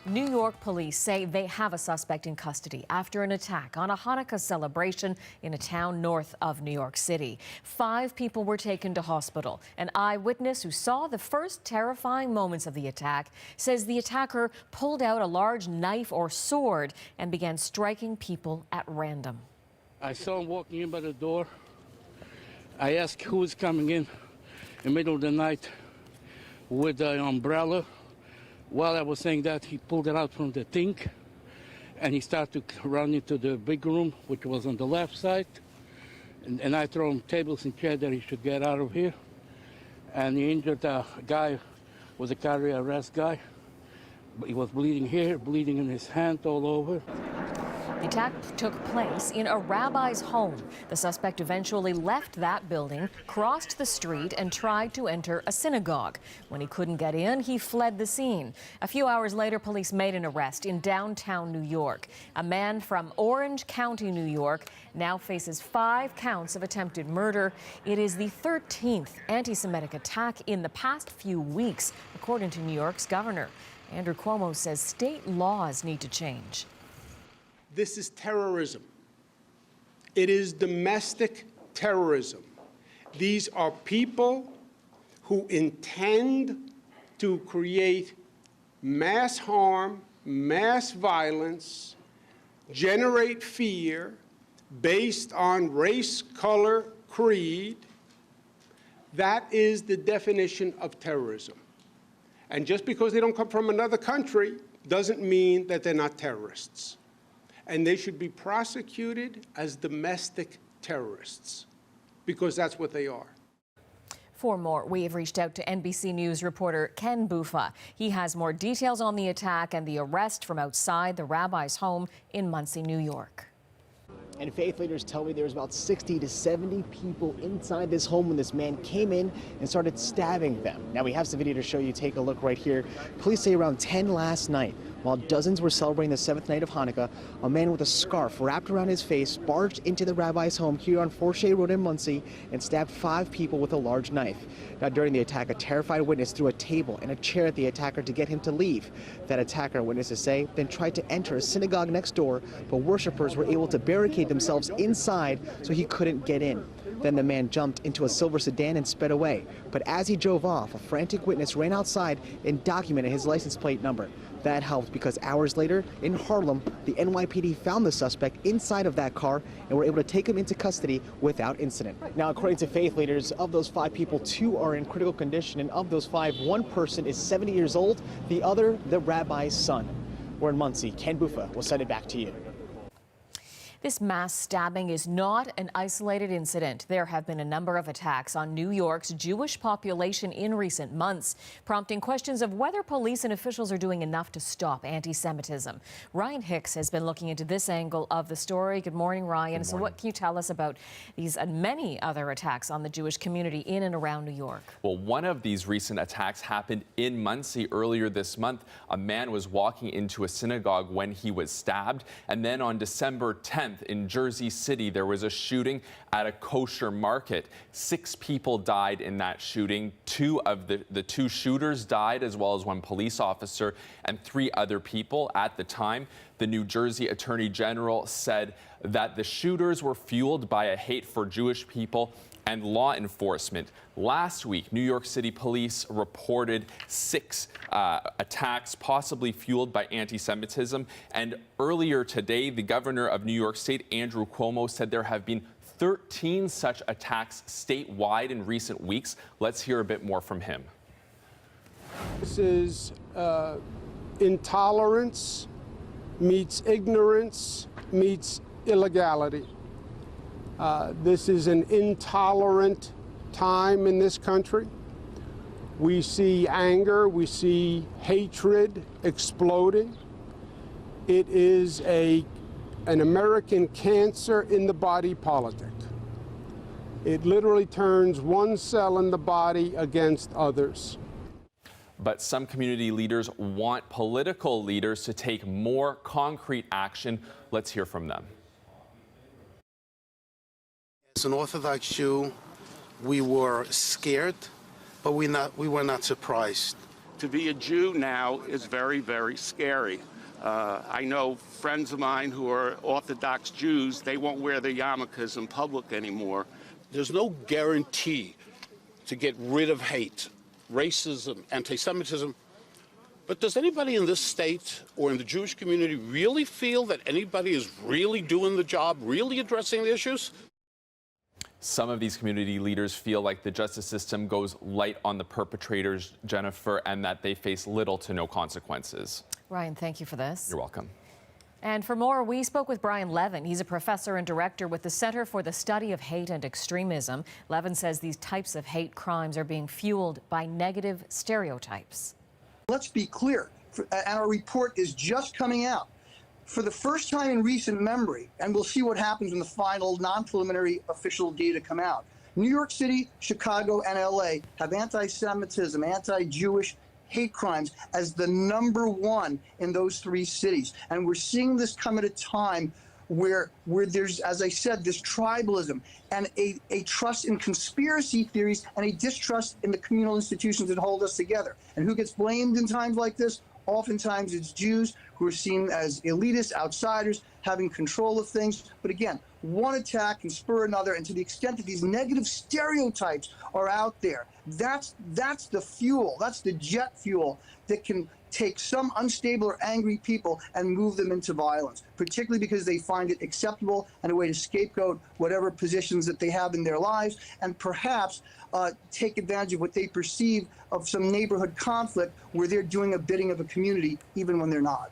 New York police say they have a suspect in custody after an attack on a Hanukkah celebration in a town north of New York City. 5 people were taken to hospital. An eyewitness who saw the first terrifying moments of the attack says the attacker pulled out a large knife or sword and began striking people at random. I saw him walking in by the door. I asked who was coming in the middle of the night with an umbrella. While I was saying that, he pulled it out from the sink and he started to run into the big room, which was on the left side. And I threw him tables and chairs that he should get out of here. And he injured a guy, was a carrier arrest guy. He was bleeding here, bleeding in his hand all over. The attack took place in a rabbi's home. The suspect eventually left that building, crossed the street, and tried to enter a synagogue. When he couldn't get in, he fled the scene. A few hours later, police made an arrest in downtown New York. A man from Orange County, New York, now faces 5 counts of attempted murder. It is the 13th anti-Semitic attack in the past few weeks, according to New York's governor. Andrew Cuomo says state laws need to change. This is terrorism. It is domestic terrorism. These are people who intend to create mass harm, mass violence, generate fear based on race, color, creed. That is the definition of terrorism. And just because they don't come from another country doesn't mean that they're not terrorists. And they should be prosecuted as domestic terrorists, because that's what they are. For more, we have reached out to NBC News reporter Ken Bufa. He has more details on the attack and the arrest from outside the rabbi's home in Monsey, New York. And faith leaders tell me there was about 60 to 70 people inside this home when this man came in and started stabbing them. Now we have some video to show you. Take a look right here. Police say around 10 last night, while dozens were celebrating the 7th night of Hanukkah, a man with a scarf wrapped around his face barged into the rabbi's home here on Forshey Road in Monsey and stabbed 5 people with a large knife. Now during the attack, a terrified witness threw a table and a chair at the attacker to get him to leave. That attacker, witnesses say, then tried to enter a synagogue next door, but worshipers were able to barricade themselves inside so he couldn't get in. Then the man jumped into a silver sedan and sped away. But as he drove off, a frantic witness ran outside and documented his license plate number. That helped because hours later, in Harlem, the NYPD found the suspect inside of that car and were able to take him into custody without incident. Now, according to faith leaders, of those 5 people, 2 are in critical condition, and of those 5, 1 person is 70 years old, the other, the rabbi's son. We're in Monsey. Ken Bufa will send it back to you. This mass stabbing is not an isolated incident. There have been a number of attacks on New York's Jewish population in recent months, prompting questions of whether police and officials are doing enough to stop anti-Semitism. Ryan Hicks has been looking into this angle of the story. Good morning, Ryan. Good morning. So what can you tell us about these and many other attacks on the Jewish community in and around New York? Well, one of these recent attacks happened in Monsey earlier this month. A man was walking into a synagogue when he was stabbed. And then on December 10th, in Jersey City, there was a shooting at a kosher market. 6 people died in that shooting. 2 of the 2 shooters died, as well as 1 police officer and 3 other people. At the time, the New Jersey Attorney General said that the shooters were fueled by a hate for Jewish people and law enforcement. Last week, New York City police reported 6 attacks possibly fueled by anti-Semitism. And earlier today, the governor of New York State, Andrew Cuomo, said there have been 13 such attacks statewide in recent weeks. Let's hear a bit more from him. This is intolerance meets ignorance meets illegality. This is an intolerant time in this country. We see anger, we see hatred exploding. It is an American cancer in the body politic. It literally turns one cell in the body against others. But some community leaders want political leaders to take more concrete action. Let's hear from them. As an Orthodox Jew, we were scared, but we were not surprised To be a Jew now is very, very scary. I know friends of mine who are Orthodox Jews, they won't wear their yarmulkes in public anymore. There's no guarantee to get rid of hate, racism, anti-Semitism. But does anybody in this state or in the Jewish community really feel that anybody is really doing the job, really addressing the issues? Some of these community leaders feel like the justice system goes light on the perpetrators, Jennifer, and that they face little to no consequences. Ryan, thank you for this. You're welcome. And for more, we spoke with Brian Levin. He's a professor and director with the Center for the Study of Hate and Extremism. Levin says these types of hate crimes are being fueled by negative stereotypes. Let's be clear, and our report is just coming out. For the first time in recent memory, and we'll see what happens when the final non-preliminary official data come out, New York City, Chicago, and LA have anti-Semitism, anti-Jewish hate crimes as the #1 in those 3 cities. And we're seeing this come at a time where there's, as I said, this tribalism and a trust in conspiracy theories and a distrust in the communal institutions that hold us together. And who gets blamed in times like this? Oftentimes it's Jews who are seen as elitists, outsiders, having control of things. But again, one attack can spur another, and to the extent that these negative stereotypes are out there, that's the fuel, that's the jet fuel that can take some unstable or angry people and move them into violence, particularly because they find it acceptable and a way to scapegoat whatever positions that they have in their lives, and perhaps take advantage of what they perceive of some neighborhood conflict where they're doing a bidding of a community even when they're not.